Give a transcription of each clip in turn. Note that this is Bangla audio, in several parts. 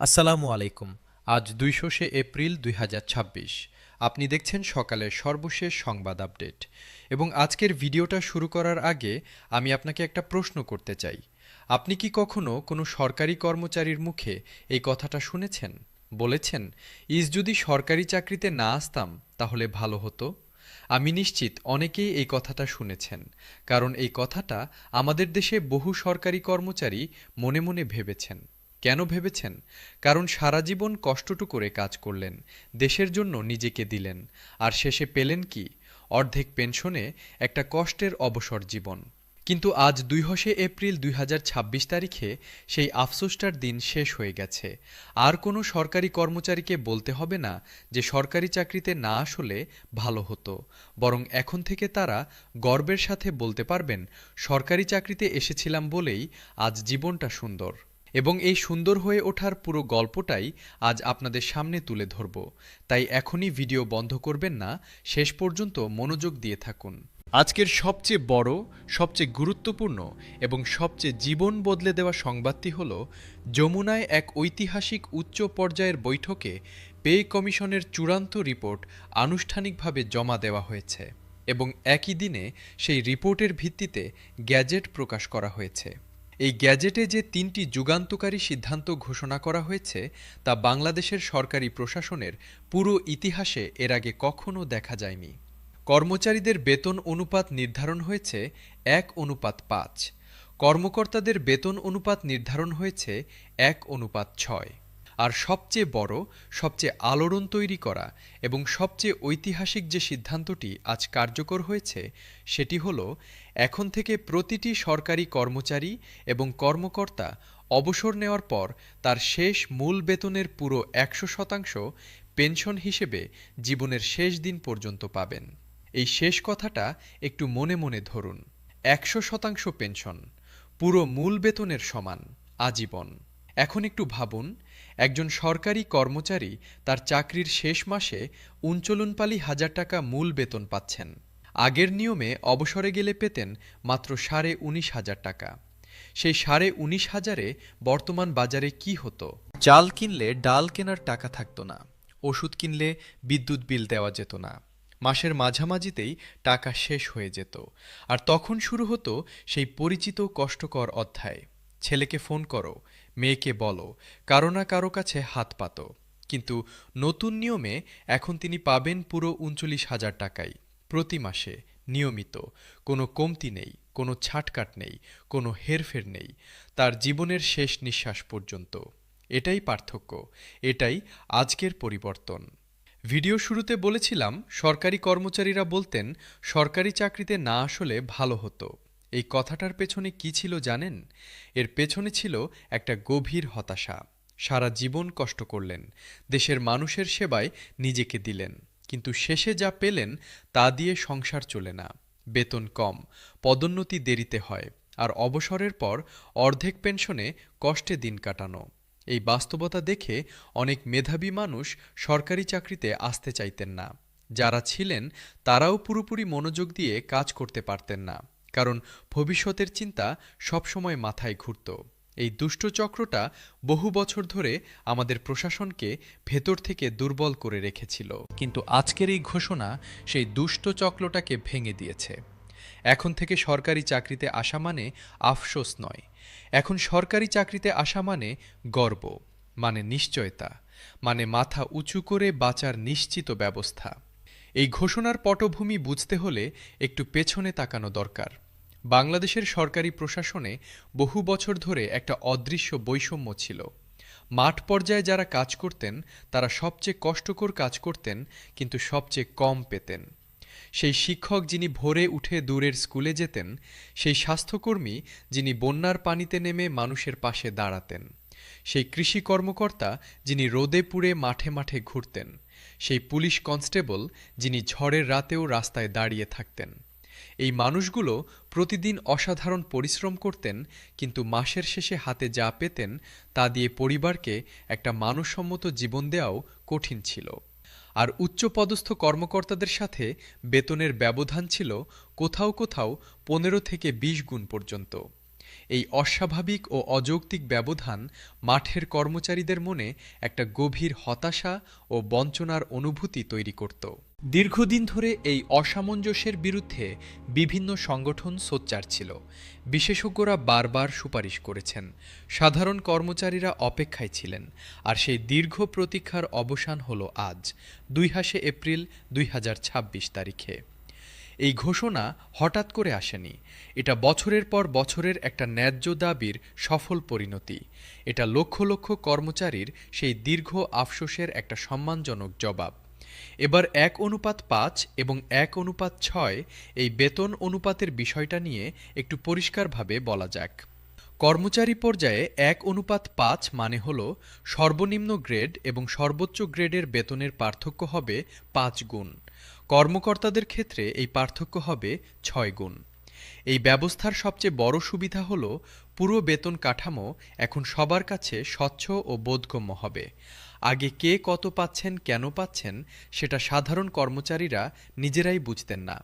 আসসালামু আলাইকুম। আজ ২০০ এপ্রিল ২০২৬। আপনি দেখছেন সকালের সর্বশেষ সংবাদ আপডেট। এবং আজকের ভিডিওটা শুরু করার আগে আমি আপনাকে একটা প্রশ্ন করতে চাই। আপনি কি কখনো কোনো সরকারি কর্মচারীর মুখে এই কথাটা শুনেছেন? বলেছেন, যদি সরকারি চাকরিতে না আসতাম তাহলে ভালো হতো। আমি নিশ্চিত অনেকেই এই কথাটা শুনেছেন, কারণ এই কথাটা আমাদের দেশে বহু সরকারি কর্মচারী মনে মনে ভেবেছেন। কেন ভেবেছেন? কারণ সারা জীবন কষ্টটু করে কাজ করলেন, দেশের জন্য নিজেকে দিলেন, আর শেষে পেলেন কি? অর্ধেক পেনশনে একটা কষ্টের অবসর জীবন। কিন্তু আজ ২০শে এপ্রিল ২০২৬ তারিখে সেই আফসোসটার দিন শেষ হয়ে গেছে। আর কোনো সরকারি কর্মচারীকে বলতে হবে না যে সরকারি চাকরিতে না আসলে ভালো হতো, বরং এখন থেকে তারা গর্বের সাথে বলতে পারবেন, সরকারি চাকরিতে এসেছিলাম বলেই আজ জীবনটা সুন্দর। এবং এই সুন্দর হয়ে ওঠার পুরো গল্পটাই আজ আপনাদের সামনে তুলে ধরব। তাই এখনই ভিডিও বন্ধ করবেন না, শেষ পর্যন্ত মনোযোগ দিয়ে থাকুন। আজকের সবচেয়ে বড়, সবচেয়ে গুরুত্বপূর্ণ এবং সবচেয়ে জীবন বদলে দেওয়া সংবাদটি হল, যমুনায় এক ঐতিহাসিক উচ্চ পর্যায়ের বৈঠকে পে কমিশনের চূড়ান্ত রিপোর্ট আনুষ্ঠানিকভাবে জমা দেওয়া হয়েছে এবং একই দিনে সেই রিপোর্টের ভিত্তিতে গ্যাজেট প্রকাশ করা হয়েছে। এই গ্যাজেটে যে ৩টি যুগান্তকারী সিদ্ধান্ত ঘোষণা করা হয়েছে তা বাংলাদেশের সরকারি প্রশাসনের পুরো ইতিহাসে এর আগে কখনো দেখা যায়নি। কর্মচারীদের বেতন অনুপাত নির্ধারণ হয়েছে ১:৫। কর্মকর্তাদের বেতন অনুপাত নির্ধারণ হয়েছে ১:৬। আর সবচেয়ে বড়, সবচেয়ে আলোড়ন তৈরি করা এবং সবচেয়ে ঐতিহাসিক যে সিদ্ধান্তটি আজ কার্যকর হয়েছে সেটি হল, এখন থেকে প্রতিটি সরকারি কর্মচারী এবং কর্মকর্তা অবসর নেওয়ার পর তার শেষ মূল বেতনের পুরো ১০০% পেনশন হিসেবে জীবনের শেষ দিন পর্যন্ত পাবেন। এই শেষ কথাটা একটু মনে মনে ধরুন। ১০০% পেনশন, পুরো মূল বেতনের সমান, আজীবন। এখন একটু ভাবুন, একজন সরকারি কর্মচারী তার চাকরির শেষ মাসে ৩৯,০০০ টাকা মূল বেতন পাচ্ছেন। আগের নিয়মে অবসরে গেলে পেতেন মাত্র ১৯,৫০০ টাকা। সেই ১৯,৫০০-এ বর্তমান বাজারে কি হতো? চাল কিনলে ডাল কেনার টাকা থাকতো না, ওষুধ কিনলে বিদ্যুৎ বিল দেওয়া যেত না, মাসের মাঝামাঝিতেই টাকা শেষ হয়ে যেত। আর তখন শুরু হতো সেই পরিচিত কষ্টকর অধ্যায়। ছেলেকে ফোন করো, মেয়েকে বলো, কারো না কারো কাছে হাত পাতো। কিন্তু নতুন নিয়মে এখন তিনি পাবেন পুরো ৩৯,০০০ টাকাই, প্রতি মাসে, নিয়মিত। কোনো কমতি নেই, কোনো ছাটকাট নেই, কোনো হেরফের নেই, তার জীবনের শেষ নিঃশ্বাস পর্যন্ত। এটাই পার্থক্য, এটাই আজকের পরিবর্তন। ভিডিও শুরুতে বলেছিলাম, সরকারি কর্মচারীরা বলতেন সরকারি চাকরিতে না আসলে ভালো হতো। এই কথাটার পেছনে কি ছিল জানেন? এর পেছনে ছিল একটা গভীর হতাশা। সারা জীবন কষ্ট করলেন, দেশের মানুষের সেবায় নিজেকে দিলেন, কিন্তু শেষে যা পেলেন তা দিয়ে সংসার চলে না। বেতন কম, পদোন্নতি দেরিতে হয়, আর অবসরের পর অর্ধেক পেনশনে কষ্টে দিন কাটানো। এই বাস্তবতা দেখে অনেক মেধাবী মানুষ সরকারি চাকরিতে আসতে চাইতেন না। যারা ছিলেন তারাও পুরোপুরি মনোযোগ দিয়ে কাজ করতে পারতেন না, কারণ ভবিষ্যতের চিন্তা সবসময় মাথায় ঘুরত। এই দুষ্ট চক্রটা বহু বছর ধরে আমাদের প্রশাসনকে ভেতর থেকে দুর্বল করে রেখেছিল। কিন্তু আজকের এই ঘোষণা সেই দুষ্ট চক্রটাকে ভেঙে দিয়েছে। এখন থেকে সরকারি চাকরিতে আসা মানে আফসোস নয়, এখন সরকারি চাকরিতে আসা মানে গর্ব, মানে নিশ্চয়তা, মানে মাথা উঁচু করে বাঁচার নিশ্চিত ব্যবস্থা। এই ঘোষণার পটভূমি বুঝতে হলে একটু পেছনে তাকানো দরকার। বাংলাদেশের সরকারি প্রশাসনে বহু বছর ধরে একটা অদৃশ্য বৈষম্য ছিল। মাঠ পর্যায়ে যারা কাজ করতেন তারা সবচেয়ে কষ্টকর কাজ করতেন, কিন্তু সবচেয়ে কম পেতেন। সেই শিক্ষক যিনি ভোরে উঠে দূরের স্কুলে যেতেন, সেই স্বাস্থ্যকর্মী যিনি বন্যার পানিতে নেমে মানুষের পাশে দাঁড়াতেন, সেই কৃষি কর্মকর্তা যিনি রোদে পুড়ে মাঠে মাঠে ঘুরতেন, সেই পুলিশ কনস্টেবল যিনি ঝড়ের রাতেও রাস্তায় দাঁড়িয়ে থাকতেন। এই মানুষগুলো প্রতিদিন অসাধারণ পরিশ্রম করতেন, কিন্তু মাসের শেষে হাতে যা পেতেন তা দিয়ে পরিবারকে একটা মানসম্মত জীবন দেওয়াও কঠিন ছিল। আর উচ্চপদস্থ কর্মকর্তাদের সাথে বেতনের ব্যবধান ছিল কোথাও কোথাও ১৫ থেকে ২০ গুণ পর্যন্ত। এই অস্বাভাবিক ও অযৌক্তিক ব্যবধান মাঠের কর্মচারীদের মনে একটা গভীর হতাশা ও বঞ্চনার অনুভূতি তৈরি করত। দীর্ঘদিন ধরে এই অসামঞ্জস্যের বিরুদ্ধে বিভিন্ন সংগঠন সোচ্চার ছিল। বিশেষজ্ঞরা বারবার সুপারিশ করেছেন, সাধারণ কর্মচারীরা অপেক্ষায় ছিলেন, আর সেই দীর্ঘ প্রতীক্ষার অবসান হলো আজ ২ এপ্রিল ২০২৬ তারিখে। এই ঘোষণা হঠাৎ করে আসেনি, এটা বছরের পর বছরের একটা ন্যায্য দাবির সফল পরিণতি। এটা লক্ষ লক্ষ কর্মচারীর সেই দীর্ঘ আফসোসের একটা সম্মানজনক জবাব। এবার ১:৫ এবং ১:৬ এই বেতন অনুপাতের বিষয়টা নিয়ে একটু পরিষ্কারভাবে বলা যাক। কর্মচারী পর্যায়ে ১:৫ মানে হল সর্বনিম্ন গ্রেড এবং সর্বোচ্চ গ্রেডের বেতনের পার্থক্য হবে ৫ গুণ। কর্মকর্তাদের ক্ষেত্রে এই পার্থক্য হবে ৬ গুণ। এই ব্যবস্থার সবচেয়ে বড় সুবিধা হল পুরো বেতন কাঠামো এখন সবার কাছে স্বচ্ছ ও বোধগম্য হবে। আগে কে কত পাচ্ছেন, কেন পাচ্ছেন, সেটা সাধারণ কর্মচারীরা নিজেরাই বুঝতেন না।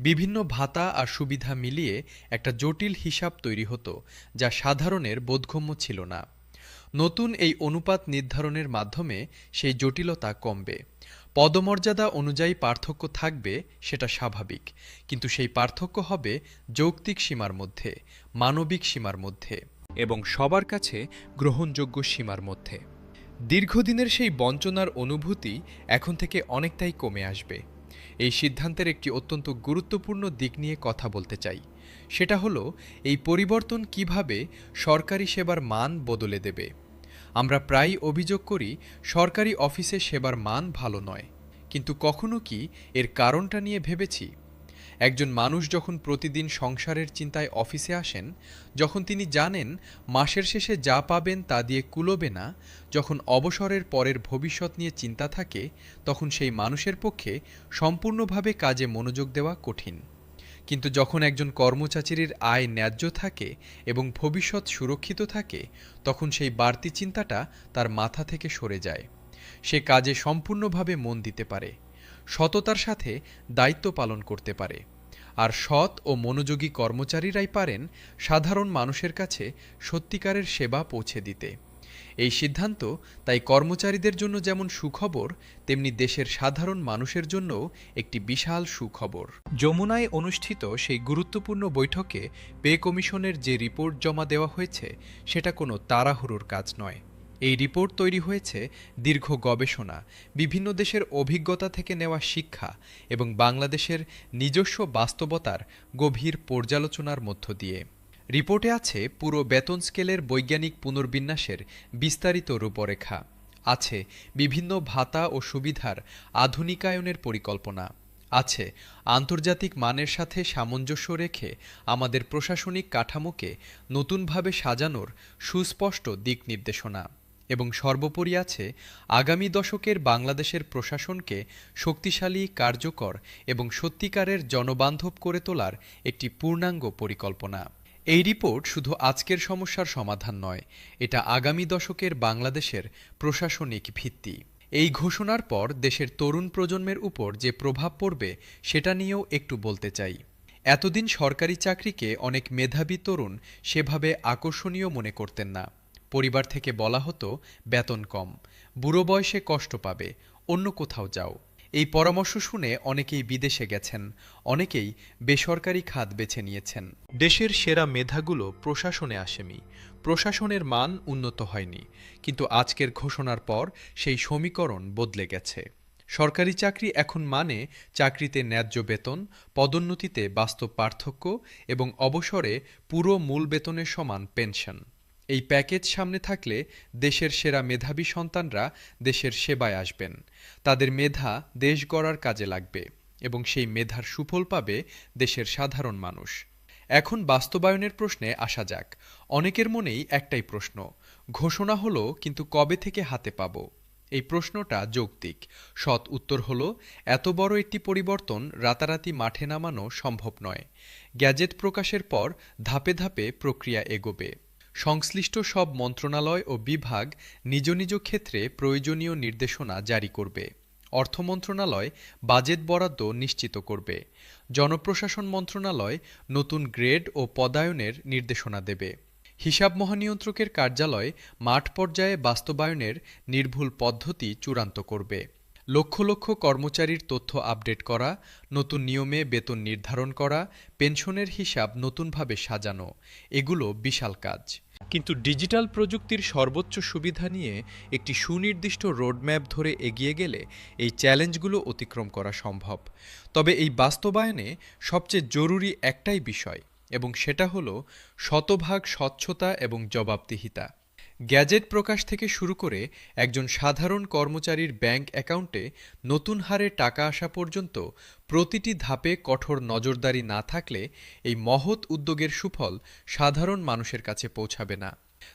বিভিন্ন ভাতা আর সুবিধা মিলিয়ে একটা জটিল হিসাব তৈরি হতো, যা সাধারণের বোধগম্য ছিল না। নতুন এই অনুপাত নির্ধারণের মাধ্যমে সেই জটিলতা কমবে। পদমর্যাদা অনুযায়ী পার্থক্য থাকবে, সেটা স্বাভাবিক, কিন্তু সেই পার্থক্য হবে যৌক্তিক সীমার মধ্যে, মানবিক সীমার মধ্যে এবং সবার কাছে গ্রহণযোগ্য সীমার মধ্যে। দীর্ঘদিনের সেই বঞ্চনার অনুভূতি এখন থেকে অনেকটাই কমে আসবে। এই সিদ্ধান্তের একটি অত্যন্ত গুরুত্বপূর্ণ দিক নিয়ে কথা বলতে চাই। সেটা হলো এই পরিবর্তন কিভাবে সরকারি সেবার মান বদলে দেবে। আমরা প্রায়ই অভিযোগ করি সরকারি অফিসে সেবার মান ভালো নয়, কিন্তু কখনো কি এর কারণটা নিয়ে ভেবেছি? একজন মানুষ যখন প্রতিদিন সংসারের চিন্তায় অফিসে আসেন, যখন তিনি জানেন মাসের শেষে যা পাবেন তা দিয়ে কুলোবে না, যখন অবসরের পরের ভবিষ্যৎ নিয়ে চিন্তা থাকে, তখন সেই মানুষের পক্ষে সম্পূর্ণভাবে কাজে মনোযোগ দেওয়া কঠিন। কিন্তু যখন একজন কর্মচারীর আয় ন্যায্য থাকে এবং ভবিষ্যৎ সুরক্ষিত থাকে, তখন সেই বাড়তি চিন্তাটা তার মাথা থেকে সরে যায়। সে কাজে সম্পূর্ণভাবে মন দিতে পারে, সততার সাথে দায়িত্ব পালন করতে পারে। আর সৎ ও মনোযোগী কর্মচারীরাই পারেন সাধারণ মানুষের কাছে সত্যিকারের সেবা পৌঁছে দিতে। এই সিদ্ধান্ত তাই কর্মচারীদের জন্য যেমন সুখবর, তেমনি দেশের সাধারণ মানুষের জন্যও একটি বিশাল সুখবর। যমুনায় অনুষ্ঠিত সেই গুরুত্বপূর্ণ বৈঠকে পে কমিশনের যে রিপোর্ট জমা দেওয়া হয়েছে, সেটা কোনো তাড়াহুড়োর কাজ নয়। এই রিপোর্ট তৈরি হয়েছে দীর্ঘ গবেষণা, বিভিন্ন দেশের অভিজ্ঞতা থেকে নেওয়া শিক্ষা এবং বাংলাদেশের নিজস্ব বাস্তবতার গভীর পর্যালোচনার মধ্য দিয়ে। রিপোর্টে আছে পুরো বেতন স্কেলের বৈজ্ঞানিক পুনর্বিন্যাসের বিস্তারিত রূপরেখা, আছে বিভিন্ন ভাতা ও সুবিধার আধুনিকায়নের পরিকল্পনা, আছে আন্তর্জাতিক মানের সাথে সামঞ্জস্য রেখে আমাদের প্রশাসনিক কাঠামোকে নতুনভাবে সাজানোর সুস্পষ্ট দিক নির্দেশনা, এবং সর্বোপরি আছে আগামী দশকের বাংলাদেশের প্রশাসনকে শক্তিশালী, কার্যকর এবং সত্যিকারের জনবান্ধব করে তোলার একটি পূর্ণাঙ্গ পরিকল্পনা। এই রিপোর্ট শুধু আজকের সমস্যার সমাধান নয়, এটা আগামী দশকের বাংলাদেশের প্রশাসনিক ভিত্তি। এই ঘোষণার পর দেশের তরুণ প্রজন্মের উপর যে প্রভাব পড়বে, সেটা নিয়েও একটু বলতে চাই। এতদিন সরকারি চাকরিকে অনেক মেধাবী তরুণ সেভাবে আকর্ষণীয় মনে করতেন না। পরিবার থেকে বলা হতো বেতন কম, বুড়ো বয়সে কষ্ট পাবে, অন্য কোথাও যাও। এই পরামর্শ শুনে অনেকেই বিদেশে গেছেন, অনেকেই বেসরকারি খাত বেছে নিয়েছেন। দেশের সেরা মেধাগুলো প্রশাসনে আসেনি, প্রশাসনের মান উন্নত হয়নি, কিন্তু আজকের ঘোষণার পর সেই সমীকরণ বদলে গেছে। সরকারি চাকরি এখন মানে চাকরিতে ন্যায্য বেতন, পদোন্নতিতে বাস্তব পার্থক্য এবং অবসরে পুরো মূল বেতনের সমান পেনশন। এই প্যাকেজ সামনে থাকলে দেশের সেরা মেধাবী সন্তানরা দেশের সেবায় আসবেন। তাদের মেধা দেশ গড়ার কাজে লাগবে এবং সেই মেধার সুফল পাবে দেশের সাধারণ মানুষ। এখন বাস্তবায়নের প্রশ্নে আসা যাক। অনেকের মনেই একটাই প্রশ্ন, ঘোষণা হলো কিন্তু কবে থেকে হাতে পাবো? এই প্রশ্নটা যৌক্তিক। সৎ উত্তর হলো, এত বড় একটি পরিবর্তন রাতারাতি মাঠে নামানো সম্ভব নয়। গ্যাজেট প্রকাশের পর ধাপে ধাপে প্রক্রিয়া এগোবে। সংশ্লিষ্ট সব মন্ত্রণালয় ও বিভাগ নিজ নিজ ক্ষেত্রে প্রয়োজনীয় নির্দেশনা জারি করবে। অর্থ মন্ত্রণালয় বাজেট বরাদ্দ নিশ্চিত করবে। জনপ্রশাসন মন্ত্রণালয় নতুন গ্রেড ও পদায়নের নির্দেশনা দেবে। হিসাব মহানিয়ন্ত্রকের কার্যালয় মাঠ পর্যায়ে বাস্তবায়নের নির্ভুল পদ্ধতি চূড়ান্ত করবে। লক্ষ লক্ষ কর্মচারীর তথ্য আপডেট করা, নতুন নিয়মে বেতন নির্ধারণ করা, পেনশনের হিসাব নতুনভাবে সাজানো, এগুলো বিশাল কাজ। কিন্তু ডিজিটাল প্রযুক্তির সর্বোচ্চ সুবিধা নিয়ে একটি সুনির্দিষ্ট রোডম্যাপ ধরে এগিয়ে গেলে এই চ্যালেঞ্জগুলো অতিক্রম করা সম্ভব। তবে এই বাস্তবায়নে সবচেয়ে জরুরি একটাই বিষয়, এবং সেটা হলো শতভাগ স্বচ্ছতা এবং জবাবদিহিতা। গ্যাজেট প্রকাশ থেকে শুরু করে একজন সাধারণ কর্মচারীর ব্যাংক অ্যাকাউন্টে নতুন হারে টাকা আসা পর্যন্ত প্রতিটি ধাপে কঠোর নজরদারি না থাকলে এই মহৎ উদ্যোগের সুফল সাধারণ মানুষের কাছে পৌঁছাবে না।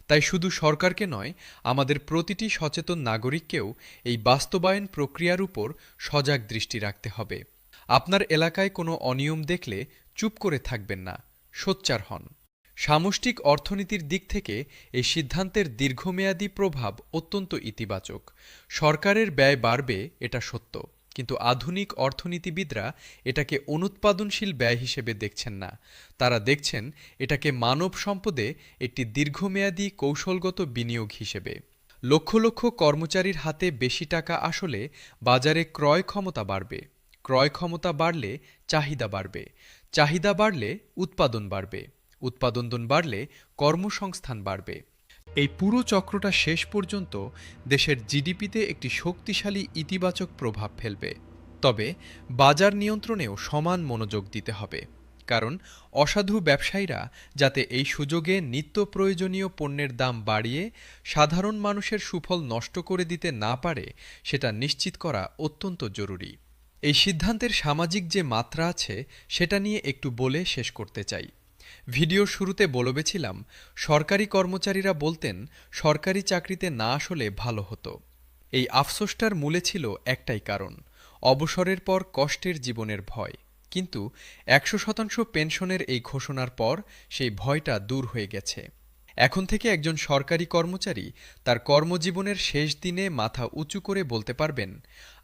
তাই শুধু সরকারকে নয়, আমাদের প্রতিটি সচেতন নাগরিককেও এই বাস্তবায়ন প্রক্রিয়ার উপর সজাগ দৃষ্টি রাখতে হবে। আপনার এলাকায় কোনো অনিয়ম দেখলে চুপ করে থাকবেন না, সোচ্চার হন। সামষ্টিক অর্থনীতির দিক থেকে এই সিদ্ধান্তের দীর্ঘমেয়াদী প্রভাব অত্যন্ত ইতিবাচক। সরকারের ব্যয় বাড়বে, এটা সত্য, কিন্তু আধুনিক অর্থনীতিবিদরা এটাকে অনুৎপাদনশীল ব্যয় হিসেবে দেখছেন না। তারা দেখছেন এটাকে মানব সম্পদে একটি দীর্ঘমেয়াদী কৌশলগত বিনিয়োগ হিসেবে। লক্ষ লক্ষ কর্মচারীর হাতে বেশি টাকা আসলে বাজারে ক্রয় ক্ষমতা বাড়বে, ক্রয় ক্ষমতা বাড়লে চাহিদা বাড়বে, চাহিদা বাড়লে উৎপাদন বাড়বে, উৎপাদন বাড়লে কর্মসংস্থান বাড়বে। এই পুরো চক্রটা শেষ পর্যন্ত দেশের জিডিপিতে একটি শক্তিশালী ইতিবাচক প্রভাব ফেলবে। তবে বাজার নিয়ন্ত্রণেও সমান মনোযোগ দিতে হবে, কারণ অসাধু ব্যবসায়ীরা যাতে এই সুযোগে নিত্য প্রয়োজনীয় পণ্যের দাম বাড়িয়ে সাধারণ মানুষের সুফল নষ্ট করে দিতে না পারে, সেটা নিশ্চিত করা অত্যন্ত জরুরি। এই সিদ্ধান্তের সামাজিক যে মাত্রা আছে সেটা নিয়ে একটু বলে শেষ করতে চাই। ভিডিওর শুরুতে বলেছিলাম, সরকারি কর্মচারীরা বলতেন সরকারি চাকরিতে না আসলে ভালো হতো। এই আফসোসটার মূলে ছিল একটাই কারণ, অবসরের পর কষ্টের জীবনের ভয়। কিন্তু 100% পেনশনের এই ঘোষণার পর সেই ভয়টা দূর হয়ে গেছে। এখন থেকে একজন সরকারি কর্মচারী তার কর্মজীবনের শেষ দিনে মাথা উঁচু করে বলতে পারবেন,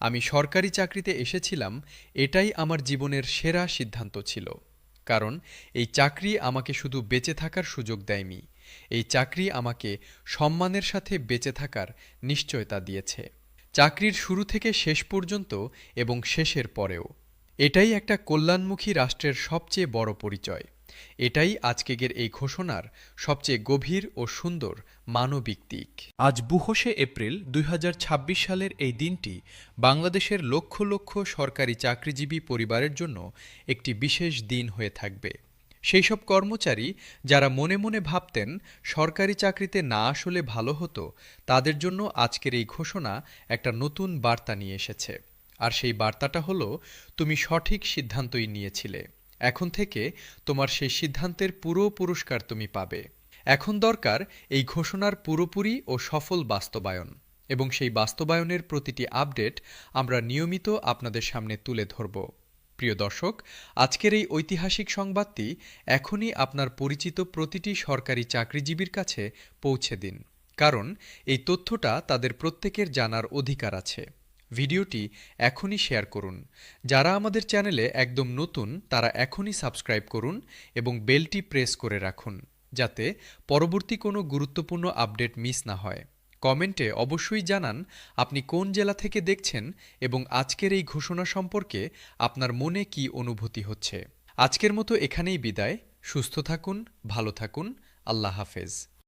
আমি সরকারি চাকরিতে এসেছিলাম, এটাই আমার জীবনের সেরা সিদ্ধান্ত ছিল। কারণ এই চাকরি আমাকে শুধু বেঁচে থাকার সুযোগ দেয়নি, এই চাকরি আমাকে সম্মানের সাথে বেঁচে থাকার নিশ্চয়তা দিয়েছে, চাকরির শুরু থেকে শেষ পর্যন্ত এবং শেষের পরেও। এটাই একটা কল্যাণমুখী রাষ্ট্রের সবচেয়ে বড় পরিচয়। এটাই আজকের এই ঘোষণার সবচেয়ে গভীর ও সুন্দর মানবিক দিক। আজ 22শে এপ্রিল 2026 সালের এই দিনটি বাংলাদেশের লক্ষ লক্ষ সরকারি চাকরিজীবী পরিবারের জন্য একটি বিশেষ দিন হয়ে থাকবে। সেই সব কর্মচারী যারা মনে মনে ভাবতেন সরকারি চাকরিতে না আসলে ভালো হতো, তাদের জন্য আজকের এই ঘোষণা একটা নতুন বার্তা নিয়ে এসেছে। আর সেই বার্তাটা হলো, তুমি সঠিক সিদ্ধান্তই নিয়েছিলে। এখন থেকে তোমার সেই সিদ্ধান্তের পুরো পুরস্কার তুমি পাবে। এখন দরকার এই ঘোষণার পুরোপুরি ও সফল বাস্তবায়ন, এবং সেই বাস্তবায়নের প্রতিটি আপডেট আমরা নিয়মিত আপনাদের সামনে তুলে ধরব। প্রিয় দর্শক, আজকের এই ঐতিহাসিক সংবাদটি এখনই আপনার পরিচিত প্রতিটি সরকারি চাকরিজীবীর কাছে পৌঁছে দিন, কারণ এই তথ্যটা তাদের প্রত্যেকের জানার অধিকার আছে। ভিডিওটি এখনই শেয়ার করুন। যারা আমাদের চ্যানেলে একদম নতুন তারা এখনই সাবস্ক্রাইব করুন এবং বেলটি প্রেস করে রাখুন, যাতে পরবর্তী কোনো গুরুত্বপূর্ণ আপডেট মিস না হয়। কমেন্টে অবশ্যই জানান আপনি কোন জেলা থেকে দেখছেন এবং আজকের এই ঘোষণা সম্পর্কে আপনার মনে কী অনুভূতি হচ্ছে। আজকের মতো এখানেই বিদায়। সুস্থ থাকুন, ভালো থাকুন, আল্লাহ হাফেজ।